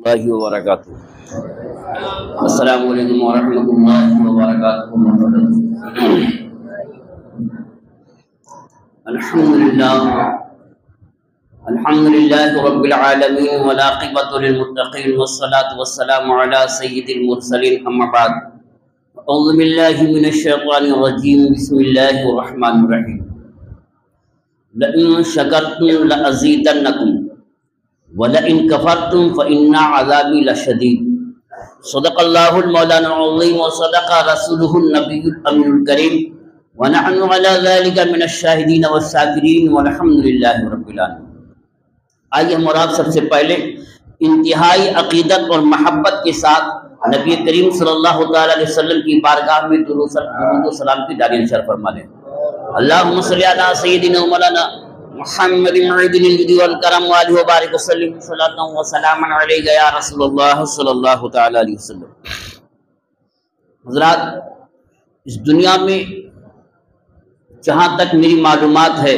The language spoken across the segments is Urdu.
اللہ وبرکاتہ۔ السلام علیکم ورحمۃ اللہ وبرکاتہ۔ الحمد للہ رب العالمین والعاقبۃ للمتقین والصلاة والسلام علی سید المرسلین، اما بعد اعوذ باللہ من الشیطان الرجیم، بسم اللہ الرحمن الرحیم۔ لئن شکرتم لأزیدنکم وَلَئِن كَفَرْتُمْ فَإِنَّ عَذَابِي لَشَدِيدٌ۔ صدق اللہ المولانا العظیم وصدق رسولہ النبی الامین الکریم، ونحن علی ذلک من الشاہدین والشاکرین والحمد للہ رب العالمین۔ آئیے ہم اور آپ سب سے پہلے انتہائی عقیدت اور محبت کے ساتھ نبی کریم صلی اللہ تعالی علیہ وسلم کی بارگاہ میں درود و سلام کی داعیہ نشر فرما لیں۔ اللہم صلی علی سیدنا مولانا محمد معدن الجود والکرم والہ وبارک وسلم صلاۃ و سلام علیک یا رسول اللہ صلی اللہ تعالی علیہ وسلم۔ حضرات، اس دنیا میں جہاں تک میری معلومات ہے،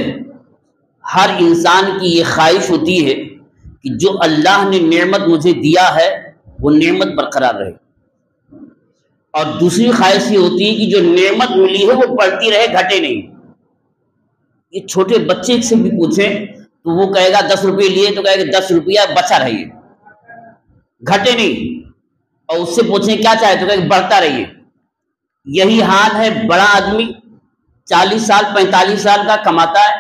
ہر انسان کی یہ خواہش ہوتی ہے کہ جو اللہ نے نعمت مجھے دیا ہے وہ نعمت برقرار رہے، اور دوسری خواہش یہ ہوتی ہے کہ جو نعمت ملی ہے وہ بڑھتی رہے، گھٹے نہیں۔ یہ چھوٹے بچے سے بھی پوچھیں تو وہ کہے گا 10 روپے لیے تو کہے گا 10 روپیہ بچا رہیے، گھٹے نہیں۔ اور اس سے پوچھیں کیا چاہے تو کہے گا بڑھتا رہیے۔ یہی حال ہے بڑا آدمی 40 سال 45 سال کا کماتا ہے،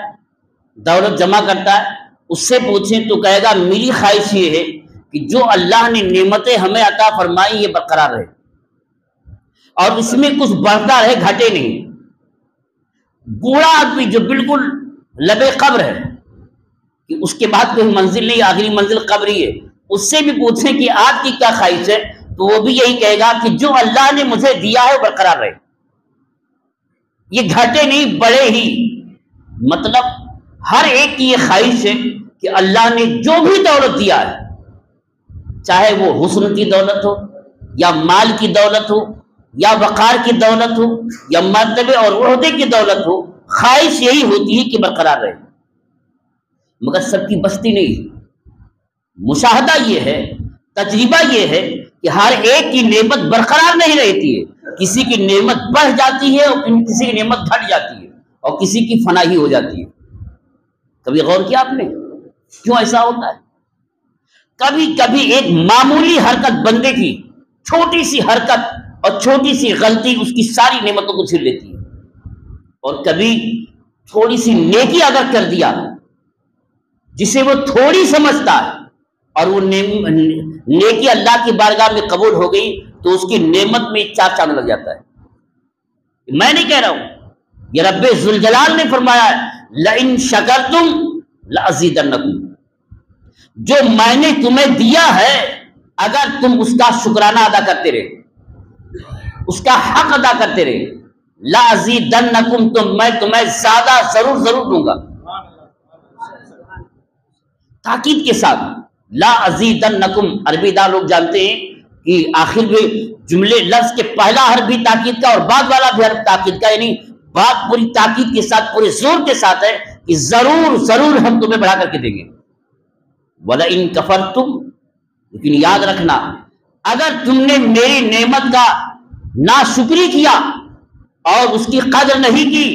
دولت جمع کرتا ہے، اس سے پوچھیں تو کہے گا میری خواہش یہ ہے کہ جو اللہ نے نعمتیں ہمیں عطا فرمائی یہ برقرار رہے، اور اس میں کچھ بڑھتا رہے، گھٹے نہیں۔ بوڑھا آدمی جو بالکل لبے قبر ہے کہ اس کے بعد کوئی منزل نہیں، آخری منزل قبر ہی ہے، اس سے بھی پوچھیں کہ آپ کی کیا خواہش ہے تو وہ بھی یہی کہے گا کہ جو اللہ نے مجھے دیا ہے وہ برقرار رہے، یہ گھٹے نہیں بڑھے ہی۔ مطلب ہر ایک کی یہ خواہش ہے کہ اللہ نے جو بھی دولت دیا ہے، چاہے وہ حسن کی دولت ہو یا مال کی دولت ہو یا وقار کی دولت ہو یا مرتبے اور عہدے کی دولت ہو، خواہش یہی ہوتی ہے کہ برقرار رہے، مگر سب کی بستی نہیں۔ مشاہدہ یہ ہے، تجربہ یہ ہے کہ ہر ایک کی نعمت برقرار نہیں رہتی ہے، کسی کی نعمت بڑھ جاتی ہے اور کسی کی نعمت گھٹ جاتی ہے اور کسی کی فنائی ہو جاتی ہے۔ کبھی غور کیا آپ نے کیوں ایسا ہوتا ہے؟ کبھی کبھی ایک معمولی حرکت بندے کی، چھوٹی سی حرکت اور چھوٹی سی غلطی اس کی ساری نعمتوں کو چھین لیتی ہے، اور کبھی تھوڑی سی نیکی اگر کر دیا جسے وہ تھوڑی سمجھتا ہے اور وہ نیکی اللہ کی بارگاہ میں قبول ہو گئی تو اس کی نعمت میں 4 چاند لگ جاتا ہے۔ میں نہیں کہہ رہا ہوں، یہ رب ذوالجلال نے فرمایا ہے لئن شکرتم لازیدنکم، جو میں نے تمہیں دیا ہے اگر تم اس کا شکرانہ ادا کرتے رہے، اس کا حق ادا کرتے رہے، لازیدنکم، تو میں تمہیں زیادہ ضرور دوں گا۔ تاکید کے ساتھ لازیدنکم، عربی دان لوگ جانتے ہیں کہ آخر میں جملے لفظ کے پہلا حرف بھی تاکید کا اور بعد والا بھی حرف تاکید کا، یعنی بات پوری تاکید کے ساتھ، پورے زور کے ساتھ ہے کہ ضرور ہم تمہیں بڑھا کر کے دیں گے۔ وَلَئِن كَفَرْتُمْ، لیکن یاد رکھنا اگر تم نے میری نعمت کا ناشکری کیا اور اس کی قدر نہیں کی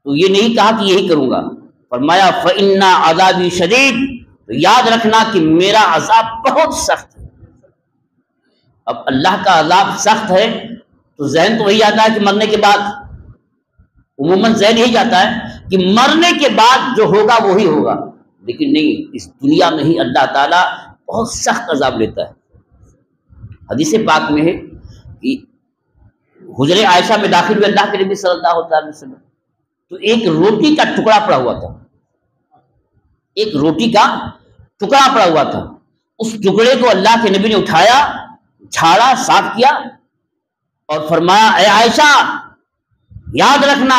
تو یہ نہیں کہا کہ یہی کروں گا، فرمایا فَإِنَّ عَذَابِي شَدِيدٌ، تو یاد رکھنا کہ میرا عذاب بہت سخت ہے۔ اب اللہ کا عذاب سخت ہے تو ذہن تو وہی آتا ہے کہ مرنے کے بعد، عموماً ذہن یہی جاتا ہے کہ مرنے کے بعد جو ہوگا وہی ہوگا، لیکن نہیں، اس دنیا میں ہی اللہ تعالیٰ بہت سخت عذاب لیتا ہے۔ حدیث پاک میں ہے کہ حجر عائشہ میں داخل ہوئے اللہ کے نبی صلی اللہ علیہ وسلم، تو ایک روٹی کا ٹکڑا پڑا ہوا تھا، ایک روٹی کا ٹکڑا پڑا ہوا تھا، اس ٹکڑے کو اللہ کے نبی نے اٹھایا، جھاڑا، صاف کیا اور فرمایا اے عائشہ یاد رکھنا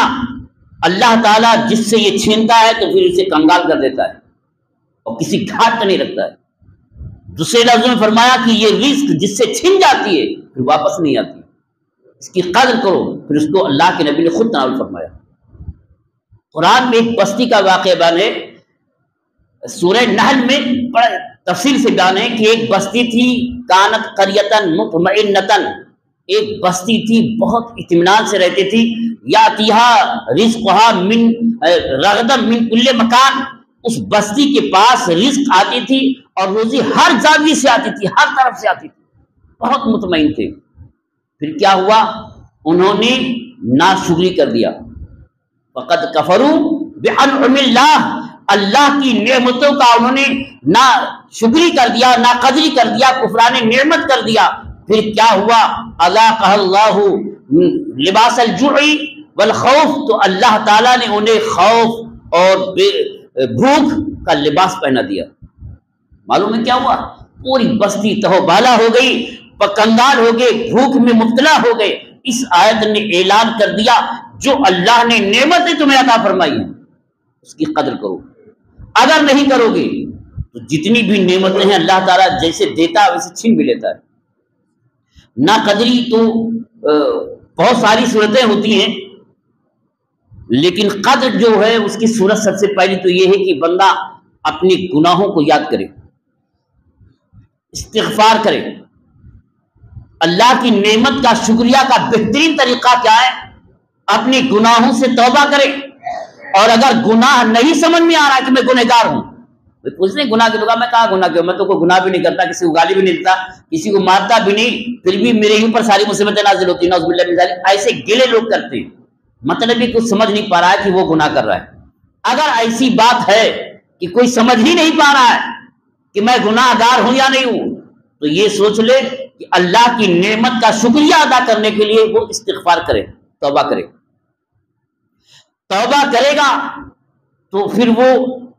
اللہ تعالیٰ جس سے یہ چھینتا ہے تو پھر اسے کنگال کر دیتا ہے اور کسی گھاٹ کا نہیں رکھتا ہے۔ دوسرے لفظوں میں فرمایا کہ یہ رزق جس سے چھن جاتی ہے پھر واپس نہیں آتی، اس کی قدر کرو، پھر اس کو اللہ کے نبی نے خود تناول فرمایا۔ قرآن میں ایک بستی کا واقعہ بیان ہے، سورہ نحل میں بڑا تفصیل سے بیان ہے کہ ایک بستی تھی، کانت قریتن مطمئنتن، ایک بستی تھی بہت اطمینان سے رہتی تھی، یاتیہا رزقہا من رغدم من کل مکان، اس بستی کے پاس رزق آتی تھی اور روزی ہر زاویے سے آتی تھی، ہر طرف سے آتی تھی، بہت مطمئن تھے۔ پھر کیا ہوا؟ انہوں نے ناشکری کر دیا، فقد کفروا بانعم اللہ، اللہ کی نعمتوں کا انہوں نے نا شکری کر دیا، نا قدری کر دیا، کفران نعمت کر دیا۔ پھر کیا ہوا؟ اذاقہ اللہ لباس الجوع والخوف، تو اللہ تعالیٰ نے انہیں خوف اور بھوک کا لباس پہنا دیا۔ معلوم ہے کیا ہوا؟ پوری بستی تہوبالا ہو گئی، کنگال ہو گئے، بھوک میں مبتلا ہو گئے۔ اس آیت نے اعلان کر دیا جو اللہ نے نعمتیں تمہیں عطا فرمائی ہیں اس کی قدر کرو، اگر نہیں کرو گے تو جتنی بھی نعمتیں ہیں اللہ تعالیٰ جیسے دیتا ہے ویسے چھین بھی لیتا ہے۔ نا قدری تو بہت ساری صورتیں ہوتی ہیں، لیکن قدر جو ہے اس کی صورت سب سے پہلی تو یہ ہے کہ بندہ اپنے گناہوں کو یاد کرے، استغفار کرے۔ اللہ کی نعمت کا شکریہ کا بہترین طریقہ کیا ہے؟ اپنے گناہوں سے توبہ کرے، اور اگر گناہ نہیں سمجھ میں آ رہا کہ میں گنہگار ہوں، کچھ نہیں گناہ کی تو میں کہاں گناہ کیا، میں تو کوئی گناہ بھی نہیں کرتا، کسی کو گالی بھی نہیں دیتا، کسی کو مارتا بھی نہیں، پھر بھی میرے ہی اوپر ساری مصیبتیں نازل ہوتی ہیں، نعوذ باللہ من ذالک، ایسے گلے لوگ کرتے ہیں، مطلب یہ کچھ سمجھ نہیں پا رہا ہے کہ وہ گناہ کر رہا ہے۔ اگر ایسی بات ہے کہ کوئی سمجھ ہی نہیں پا رہا ہے کہ میں گناہ گار ہوں یا نہیں ہوں، تو یہ سوچ لے کہ اللہ کی نعمت کا شکریہ ادا کرنے کے لیے وہ استغفار کرے، توبہ کرے۔ توبہ کرے گا تو پھر وہ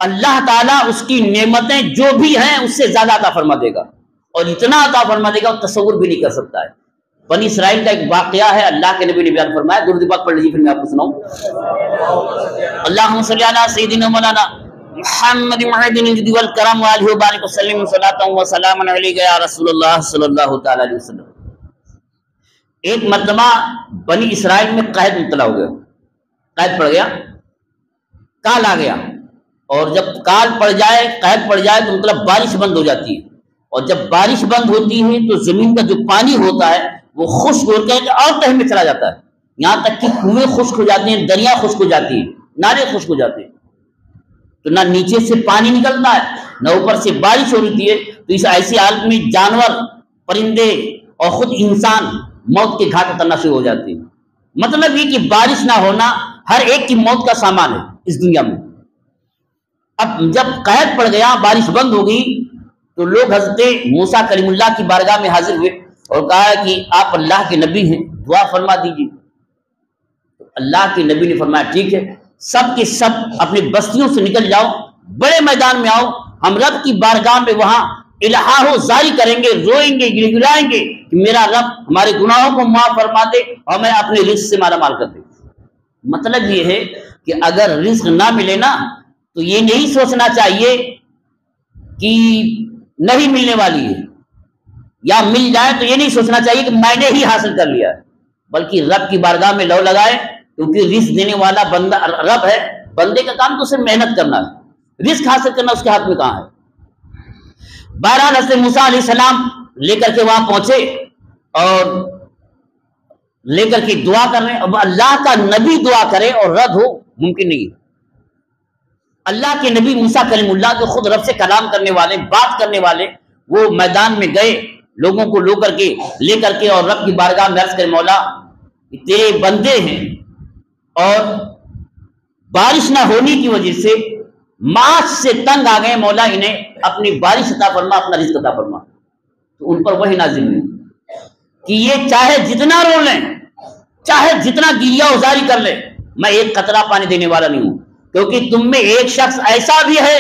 اللہ تعالیٰ اس کی نعمتیں جو بھی ہیں اس سے زیادہ عطا فرما دے گا، اور اتنا عطا فرما دے گا وہ تصور بھی نہیں کر سکتا ہے۔ بنی اسرائیل کا ایک واقعہ ہے، اللہ کے نبی نے بیان فرمایا، درود پاک پڑھ لیجیے پھر میں آپ کو سناؤں۔ اللہم صلی علی سیدنا مولانا محمد معدن الجد والکرم وآلہ وبارک وسلم صلاۃ و سلام علیک یا رسول اللہ صلی اللہ تعالی علیہ وسلم۔ ایک مرتبہ بنی اسرائیل میں قحط مبتلا ہو گیا، قحط پڑ گیا، کال آ گیا، اور جب کال پڑ جائے، قحط پڑ جائے تو مطلب بارش بند ہو جاتی ہے، اور جب بارش بند ہوتی ہے تو زمین کا جو پانی ہوتا ہے وہ خشک ہو کر اور تہہ میں چلا جاتا ہے، یہاں تک کہ کنویں خشک ہو جاتے ہیں، دریا خشک ہو جاتی ہے، نالے خشک ہو جاتے ہیں، تو نہ نیچے سے پانی نکلتا ہے نہ اوپر سے بارش ہو رہی ہے۔ تو اس ایسی حالت میں جانور، پرندے اور خود انسان موت کے گھاٹ اترنا شروع ہو جاتے ہیں۔ مطلب یہ کہ بارش نہ ہونا ہر ایک کی موت کا سامان ہے اس دنیا میں۔ اب جب قحط پڑ گیا، بارش بند ہو گئی، تو لوگ حضرت موسیٰ کلیم اللہ کی بارگاہ میں حاضر ہوئے اور کہا کہ آپ اللہ کے نبی ہیں، دعا فرما دیجیے۔ اللہ کے نبی نے فرمایا ٹھیک ہے، سب کے سب اپنی بستیوں سے نکل جاؤ، بڑے میدان میں آؤ، ہم رب کی بارگاہ میں وہاں الہا و زاری کریں گے، روئیں گے، گڑگڑائیں گے کہ میرا رب ہمارے گناہوں کو معاف فرما دے اور میں اپنے رزق سے مالا مال کر دے۔ مطلب یہ ہے کہ اگر رزق نہ ملے نا تو یہ نہیں سوچنا چاہیے کہ نہیں ملنے والی ہے، یا مل جائے تو یہ نہیں سوچنا چاہیے کہ میں نے ہی حاصل کر لیا ہے، بلکہ رب کی بارگاہ میں لو لگائے، کیونکہ رزق دینے والا بندہ رب ہے، بندے کا کام تو صرف محنت کرنا ہے، رزق حاصل کرنا اس کے ہاتھ میں کہاں ہے۔ بہرحال حضرت موسیٰ علیہ السلام لے کر کے وہاں پہنچے اور لے کر کے دعا کر رہے ہیں۔ اب اللہ کا نبی دعا کرے اور رد ہو، ممکن نہیں ہے۔ اللہ کے نبی موسیٰ کلیم اللہ جو خود رب سے کلام کرنے والے، بات کرنے والے، وہ میدان میں گئے، لوگوں کو لے کر کے اور رب کی بارگاہ میں عرض کرے مولا تیرے بندے ہیں اور بارش نہ ہونے کی وجہ سے معاش سے تنگ آ گئے، مولا انہیں اپنی بارش عطا فرما، اپنا رزق عطا فرما۔ تو ان پر وہی نازل ہوئی کہ یہ چاہے جتنا رو لیں، چاہے جتنا گریہ ازاری کر لیں، میں ایک قطرہ پانی دینے والا نہیں ہوں، کیونکہ تم میں ایک شخص ایسا بھی ہے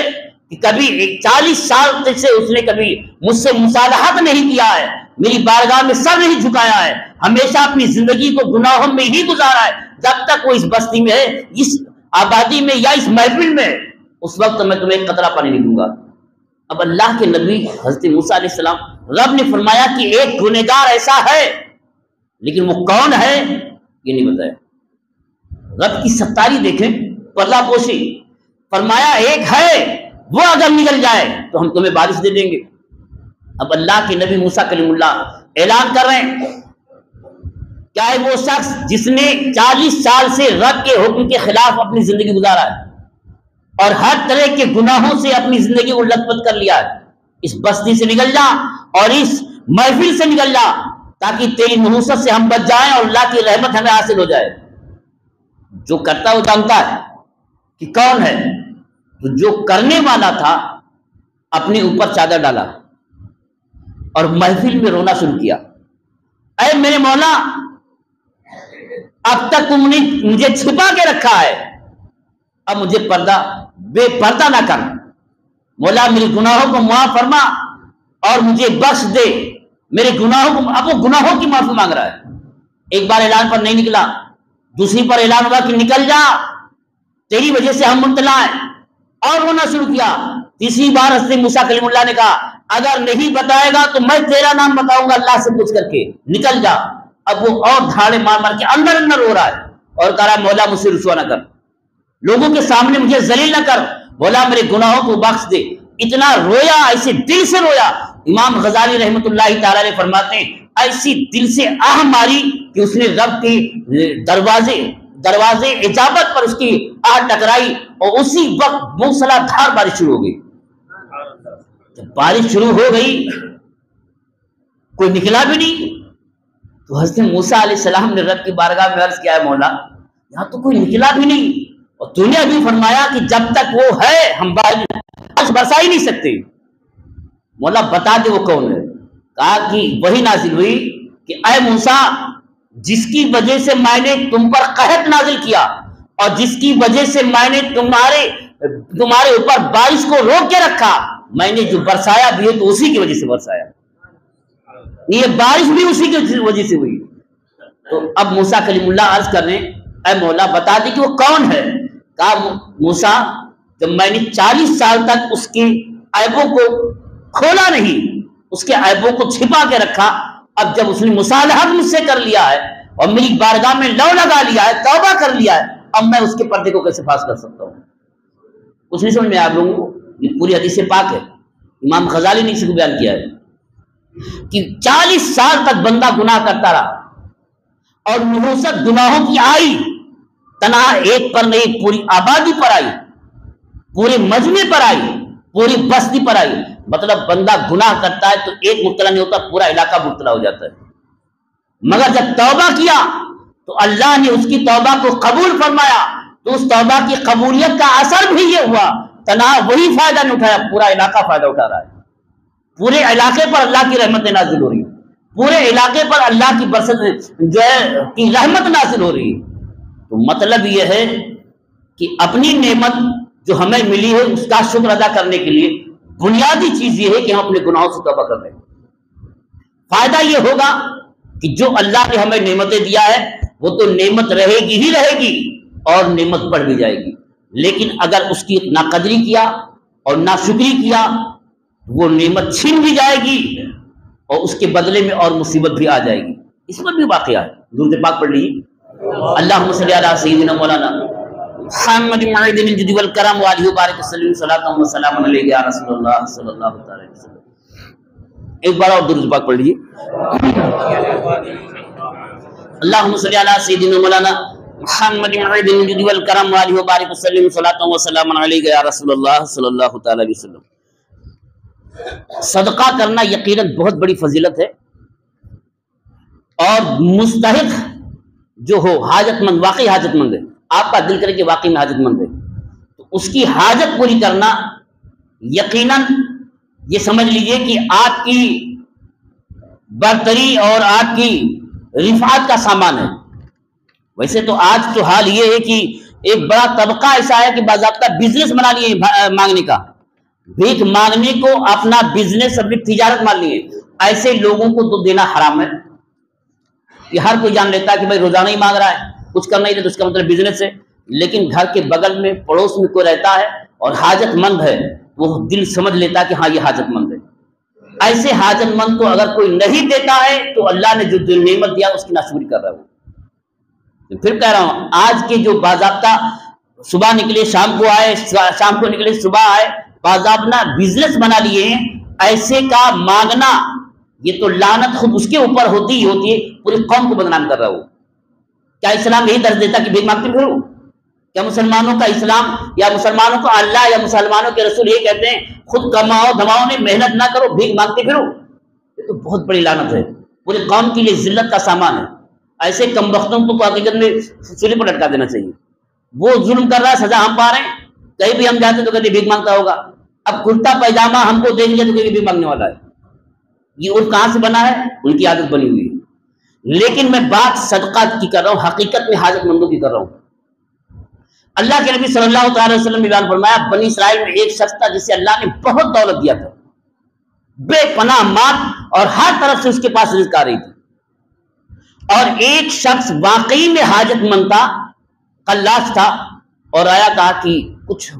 کہ کبھی 40 سال سے اس نے کبھی مجھ سے مصالحت نہیں کیا ہے، میری بارگاہ میں سر نہیں جھکایا ہے، ہمیشہ اپنی زندگی کو گناہوں میں ہی گزارا ہے۔ جب تک وہ اس بستی میں ہے، اس آبادی میں یا اس محفل میں، اس وقت میں تمہیں ایک قطرہ پانی نہیں دوں گا۔ اب اللہ کے نبی حضرت موسیٰ علیہ السلام، رب نے فرمایا کہ ایک گنہگار ایسا ہے، لیکن وہ کون ہے یہ نہیں بتایا۔ رب کی ستاری دیکھیں، پردہ پوشی، فرمایا ایک ہے وہ اگر نکل جائے تو ہم تمہیں بارش دے دیں گے۔ اب اللہ کے نبی موسیٰ کلیم اللہ اعلان کر رہے ہیں، کیا ہے وہ شخص جس نے 40 سال سے رب کے حکم کے خلاف اپنی زندگی گزارا ہے اور ہر طرح کے گناہوں سے اپنی زندگی کو لت پت کر لیا ہے، اس بستی سے نکل جا اور اس محفل سے نکل جا تاکہ تیری نحوست سے ہم بچ جائیں اور اللہ کی رحمت ہمیں حاصل ہو جائے۔ جو کرتا ہے وہ جانتا ہے کہ کون ہے، تو جو کرنے والا تھا اپنے اوپر چادر ڈالا اور محفل میں رونا شروع کیا، اے میرے مولا اب تک تم نے مجھے چھپا کے رکھا ہے، اب مجھے بے پردہ نہ کر، مولا میرے گناہوں کو معاف فرما اور مجھے بخش دے میرے گناہوں کو۔ اب وہ گناہوں کی معافی مانگ رہا ہے۔ ایک بار اعلان پر نہیں نکلا، دوسری پر اعلان ہوا کہ نکل جا، تیری وجہ سے ہم مبتلا ہیں، اور رونا شروع کیا۔ تیسری بار حضرت موسیٰ کلیم اللہ نے کہا اگر نہیں بتائے گا تو میں تیرا نام بتاؤں گا اللہ سے پوچھ کر کے، نکل جا۔ اب وہ اور دھاڑے مار مار کے اندر اندر رو رہا ہے اور کہہ رہا ہے مولا مجھے رسوا نہ کر، لوگوں کے سامنے مجھے ذلیل نہ کر، مولا میرے گناہوں کو بخش دے۔ اتنا رویا، ایسے دل سے رویا۔ امام غزالی رحمۃ اللہ تعالی علیہ فرماتے ہیں ایسی دل سے آہ ماری کہ اس نے رب کے دروازے اجابت پر اس کی آہ ٹکرائی اور اسی وقت موسلا دھار بارش شروع ہو گئی۔ جب بارش شروع ہو گئی کوئی نکلا بھی نہیں، تو حضرت موسیٰ علیہ السلام نے رب کی بارگاہ میں عرض کیا ہے مولا یہاں تو کوئی نکلا بھی نہیں، اور تو نے ابھی فرمایا کہ جب تک وہ ہے ہم بارش برسا ہی نہیں سکتے، مولا بتا دے وہ کون ہے۔ کہا کہ وہی نازل ہوئی کہ اے موسیٰ جس کی وجہ سے میں نے تم پر قحط نازل کیا اور جس کی وجہ سے میں نے تمہارے اوپر بارش کو روک کے رکھا، میں نے جو برسایا بھی ہے تو اسی کی وجہ سے برسایا، یہ بارش بھی اسی کی وجہ سے ہوئی۔ تو اب موسیٰ کلیم اللہ عرض کر رہے ہیں اے مولا بتا دے کہ وہ کون ہے۔ کہا موسیٰ جب میں نے 40 سال تک اس کے عیبوں کو کھولا نہیں، اس کے عیبوں کو چھپا کے رکھا، اب جب اس نے مصالحت مجھ سے کر لیا ہے اور میری بارگاہ میں لو لگا لیا ہے، توبہ کر لیا ہے، اب میں اس کے پردے کو کیسے فاش کر سکتا ہوں؟ کچھ نہیں سمجھ میں آپ لوگوں کو؟ یہ پوری حدیث پاک ہے، امام غزالی نے اس کو بیان کیا ہے کہ 40 سال تک بندہ گناہ کرتا رہا اور نحوست گناہوں کی آئی، تنہا ایک پر نہیں پوری آبادی پر آئی، پورے مجمع پر آئی، پوری بستی پر آئی۔ مطلب بندہ گناہ کرتا ہے تو ایک مبتلا نہیں ہوتا، پورا علاقہ مبتلا ہو جاتا ہے، مگر جب توبہ کیا تو اللہ نے اس کی توبہ کو قبول فرمایا، تو اس توبہ کی قبولیت کا اثر بھی یہ ہوا تنہا وہی فائدہ نہیں اٹھایا، پورا علاقہ فائدہ اٹھا رہا ہے، پورے علاقے پر اللہ کی رحمت نازل ہو رہی ہے، پورے علاقے پر اللہ کی برکت جو ہے کی رحمت نازل ہو رہی ہے۔ تو مطلب یہ ہے کہ اپنی نعمت جو ہمیں ملی ہے اس کا شکر ادا کرنے کے لیے بنیادی چیز یہ ہے کہ ہم اپنے گناہوں سے توبہ کر رہے ہیں۔ فائدہ یہ ہوگا کہ جو اللہ نے ہمیں نعمتیں دیا ہے وہ تو نعمت رہے گی ہی رہے گی اور نعمت بڑھ بھی جائے گی، لیکن اگر اس کی ناقدری کیا اور ناشکری کیا وہ نعمت چھین بھی جائے گی اور اس کے بدلے میں اور مصیبت بھی آ جائے گی۔ اس پر بھی واقعہ ہے، درود پاک پڑھ لیجیے اللہم صلی علی سیدنا مولانا محمد معدن الجد والکرم وآلہ وبارک وسلم صلاۃ و سلام علیہ یا رسول اللہ صلی اللہ علیہ وسلم۔ ایک بار اور درود پاک پڑھ لیجیے اللہم صلی علی سیدنا مولانا محمد معدن الجد والکرم وآلہ وبارک وسلم صلاۃ و سلام علیہ یا رسول اللہ صلی اللہ تعالی علیہ وسلم۔ صدقہ کرنا یقیناً بہت بڑی فضیلت ہے، اور مستحق جو ہو حاجت مند، واقعی حاجت مند ہے، آپ کا دل کرے کہ واقعی میں حاجت مند ہے، تو اس کی حاجت پوری کرنا یقیناً یہ سمجھ لیجئے کہ آپ کی برتری اور آپ کی رفعت کا سامان ہے۔ ویسے تو آج تو حال یہ ہے کہ ایک بڑا طبقہ ایسا ہے کہ باضابطہ بزنس بنا لیے مانگنے کا، بھیک مانگنے کو اپنا بزنس، اپنی تجارت مان لیے۔ ایسے لوگوں کو تو دینا حرام ہے، یہ ہر کوئی جان لیتا ہے کہ بھائی روزانہ ہی مانگ رہا ہے، کچھ کرنا ہی نہیں تو اس کا مطلب بزنس ہے، لیکن گھر کے بغل میں پڑوس میں کوئی رہتا ہے اور حاجت مند ہے، وہ دل سمجھ لیتا ہے کہ ہاں یہ حاجت مند ہے۔ ایسے حاجت مند کو اگر کوئی نہیں دیتا ہے تو اللہ نے جو نعمت دیا اس کی ناشکری کر رہا ہے وہ۔ پھر کہہ رہا ہوں آج کے جو باضابطہ صبح نکلے شام کو آئے، شام کو نکلے صبح آئے، باضابطہ بزنس بنا لیے ہیں، ایسے کا مانگنا یہ تو لعنت خود اس کے اوپر ہوتی ہی ہوتی ہے، پوری قوم کو بدنام کر رہا ہو۔ کیا اسلام یہی درس دیتا کہ بھیک مانگتے پھرو؟ کیا مسلمانوں کا اسلام یا مسلمانوں کو اللہ یا مسلمانوں کے رسول یہ کہتے ہیں خود کماؤ دھماؤ میں محنت نہ کرو بھیک مانگتے پھرو؟ یہ تو بہت بڑی لعنت ہے، پوری قوم کے لیے ذلت کا سامان ہے۔ ایسے کم بختوں کو حقیقت میں سولی پر لٹکا دینا چاہیے۔ وہ ظلم کر رہا ہے، سزا ہم پا رہے ہیں، کہیں بھی ہم جاتے تو کہتے بھیک مانگتا ہوگا، اب کرتا پیجامہ ہم کو دیکھ لیا تو کہیں بھیک مانگنے والا ہے۔ یہ عرف کہاں سے بنا ہے؟ ان کی عادت بنی ہوئی ہے۔ لیکن میں بات صدقات کی کر رہا ہوں، حقیقت میں حاجت مندوں کی کر رہا ہوں۔ اللہ کے نبی صلی اللہ تعالی وسلم نے بیان فرمایا، بنی اسرائیل میں ایک شخص تھا جسے اللہ نے بہت دولت دیا تھا، بے پناہ مال، اور ہر طرف سے اس کے پاس رزق آ رہی تھی، اور ایک شخص واقعی میں حاجت مند تھا، قلاش تھا، اور آیا کہا کہ کچھ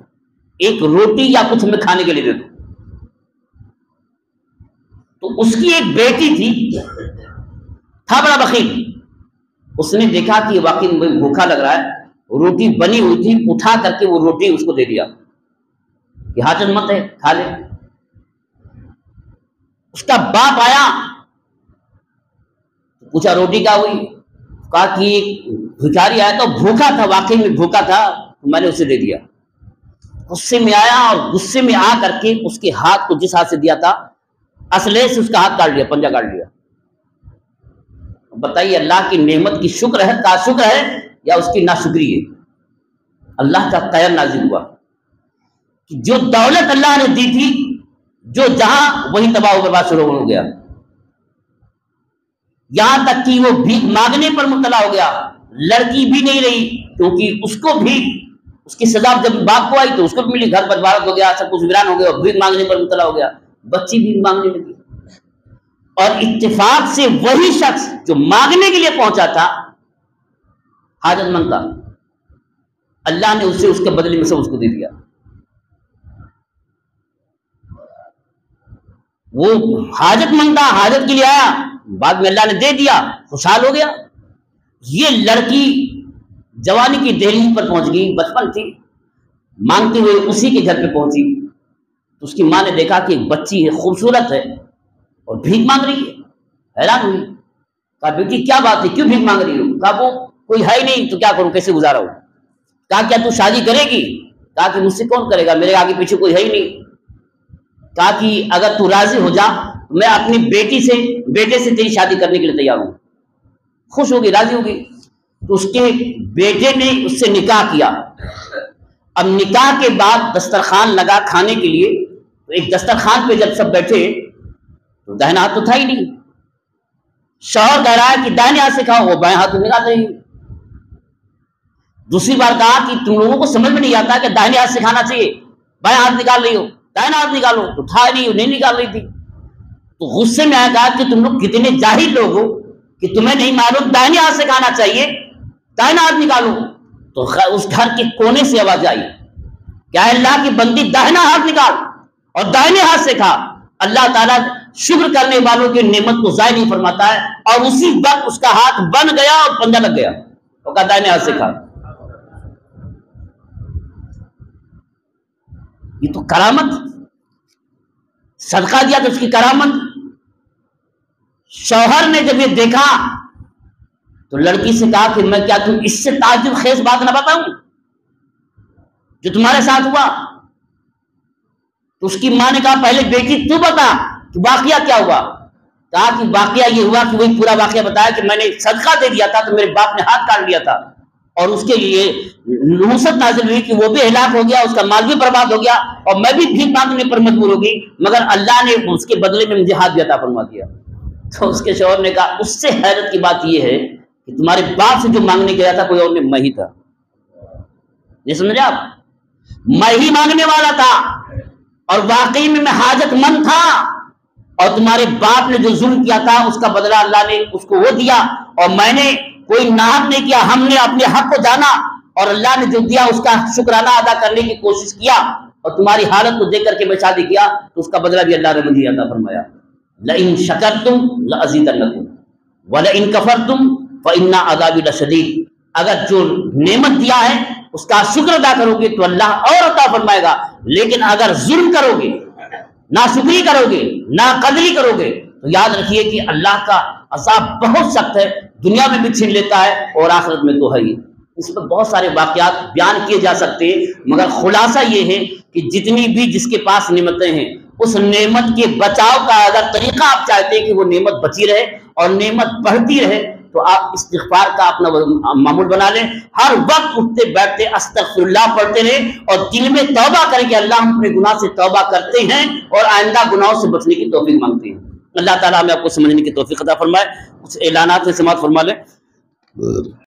ایک روٹی یا کچھ ہمیں کھانے کے لیے دے دو۔ تو اس کی ایک بیٹی تھی، تھا بڑا بخیل، اس نے دیکھا کہ واقعی مجھے بھوکا لگ رہا ہے، روٹی بنی ہوئی تھی، اٹھا کر کے وہ روٹی اس کو دے دیا کہ حاجت مت ہے کھا لے۔ اس کا باپ آیا، پوچھا روٹی کیا ہوئی؟ کہا کہ بھکاری آیا تو بھوکا تھا، واقعی میں بھوکا تھا، میں نے اسے دے دیا۔ غصے میں آیا اور غصے میں آ کر کے اس کے ہاتھ کو جس ہاتھ سے دیا تھا اسلحے سے اس کا ہاتھ کاٹ لیا، پنجہ کاٹ لیا۔ بتائیے اللہ کی نعمت کی شکر ہے، کا شکر ہے یا اس کی ناشکری ہے؟ اللہ کا قہر نازل ہوا کہ جو دولت اللہ نے دی تھی، جو جہاں وہی تباہ و برباد شروع ہو گیا، یہاں تک کہ وہ بھیک مانگنے پر مبتلا ہو گیا۔ لڑکی بھی نہیں رہی کیونکہ اس کو بھی اس کی سزا جب باپ کو آئی تو اس کو بھی ملی، گھر برباد ہو گیا، سب کچھ ویران ہو گیا، بھیک مانگنے پر مبتلا ہو گیا، بچی بھی مانگنے لگی۔ اور اتفاق سے وہی شخص جو مانگنے کے لیے پہنچا تھا حاجت مند تھا، اللہ نے اسے اس کے بدلے میں سے اس کو دے دیا۔ وہ حاجت مند تھا، حاجت کے لیے آیا، بعد میں اللہ نے دے دیا، خوشحال ہو گیا۔ یہ لڑکی جوانی کی دہلیز پر پہنچ گئی، بچپن تھی، مانگتے ہوئے اسی کے گھر پہ پہنچی تو اس کی ماں نے دیکھا کہ ایک بچی ہے، خوبصورت ہے اور بھیک مانگ رہی ہے، حیران ہوئی۔ کہا بیٹی کیا بات ہے، کیوں بھیک مانگ رہی ہو؟ کہا وہ کوئی ہے ہی نہیں تو کیا کروں، کیسے گزارا ہو؟ کہا کیا تو شادی کرے گی؟ کہا کہ مجھ سے کون کرے گا، میرے آگے پیچھے کوئی ہے ہی نہیں۔ کہا کہ اگر تو راضی ہو جا میں اپنی بیٹے سے تیری شادی کرنے کے لیے تیار ہوں۔ خوش ہوگی، راضی ہوگی، تو اس کے بیٹے نے اس سے نکاح کیا۔ اب نکاح کے بعد دسترخوان لگا کھانے کے لیے، تو ایک دسترخوان پہ جب سب بیٹھے تو دائنا ہاتھ تو تھا ہی نہیں۔ شوہر کہہ رہا ہے کہ دائنے ہاتھ سے کھاؤ، وہ بائیں ہاتھ میں نکال رہی ہے۔ دوسری بار کہا کہ تم لوگوں کو سمجھ میں نہیں آتا کہ دائنے ہاتھ سے کھانا چاہیے، بائیں ہاتھ نکال رہی ہو، دائنا ہاتھ نکالو، تو تھا نہیں نکال رہی تھی۔ تو غصے میں آیا، کہا کہ تم لوگ کتنے جاہل لوگ ہو کہ تمہیں نہیں معلوم دائنے ہاتھ سے کھانا چاہیے، دائنا ہاتھ نکالو۔ تو اس گھر کے کونے سے آواز آئی، کیا اللہ کی بندی دائنا ہاتھ نکال اور دائنے ہاتھ سے کھا۔ اللہ تعالیٰ شکر کرنے والوں کی نعمت کو ضائع نہیں فرماتا ہے، اور اسی وقت اس کا ہاتھ بن گیا اور پنجہ لگ گیا، اور کہا دائنے ہاتھ سے کھا۔ یہ تو کرامت، صدقہ دیا تو اس کی کرامت۔ شوہر نے جب یہ دیکھا تو لڑکی سے کہا کہ میں کیا تم اس سے تعجب خیز بات نہ بتاؤں جو تمہارے ساتھ ہوا؟ تو اس کی ماں نے کہا پہلے بیٹی تو بتا کہ واقعہ کیا ہوا۔ کہا کہ واقعہ یہ ہوا کہ وہی پورا واقعہ بتایا کہ میں نے صدقہ دے دیا تھا تو میرے باپ نے ہاتھ کاٹ لیا تھا، اور اس کے لیے نحوست نازل ہوئی کہ وہ بھی ہلاک ہو گیا، اس کا مال بھی برباد ہو گیا، اور میں بھی بھیک مانگنے پر مجبور ہو گئی، مگر اللہ نے اس کے بدلے میں مجھے ہاتھ بھی عطا فرما دیا۔ تو اس کے شوہر نے کہا اس سے حیرت کی بات یہ ہے کہ تمہارے باپ سے جو مانگنے گیا تھا کوئی اور نہیں، میں ہی تھا۔ یہ سمجھے آپ؟ میں ہی مانگنے والا تھا، اور واقعی میں حاجت مند تھا، اور تمہارے باپ نے جو ظلم کیا تھا اس کا بدلہ اللہ نے اس کو وہ دیا، اور میں نے کوئی ناحق نہیں کیا، ہم نے اپنے حق کو جانا اور اللہ نے جو دیا اس کا شکرانہ ادا کرنے کی کوشش کیا، اور تمہاری حالت کو دیکھ کر کے میں شادی کیا تو اس کا بدلہ بھی اللہ نے مجھے عطا فرمایا۔ لئن شکرتم لازیدنکم ولئن کفرتم فإن عذابی لشدید۔ اگر جو نعمت دیا ہے اس کا شکر ادا کرو گے تو اللہ اور عطا فرمائے گا، لیکن اگر ظلم کرو گے، ناشکری کرو گے، ناقدری کرو گے، تو یاد رکھیے کہ اللہ کا عذاب بہت سخت ہے، دنیا میں بھی چھین لیتا ہے اور آخرت میں تو ہے ہی۔ اس پر بہت سارے واقعات بیان کیے جا سکتے ہیں، مگر خلاصہ یہ ہے کہ جتنی بھی جس کے پاس نعمتیں ہیں، اس نعمت کے بچاؤ کا اگر طریقہ آپ چاہتے ہیں کہ وہ نعمت بچی رہے اور نعمت بڑھتی رہے، تو آپ استغفار کا اپنا معمول بنا لیں، ہر وقت اٹھتے بیٹھتے استغفر اللہ پڑھتے رہیں اور دل میں توبہ کریں کہ اللہ ہم اپنے گناہ سے توبہ کرتے ہیں اور آئندہ گناہوں سے بچنے کی توفیق مانگتے ہیں۔ اللہ تعالیٰ ہمیں آپ کو سمجھنے کی توفیق عطا فرمائے۔ کچھ اعلانات سے سماعت فرما لیں۔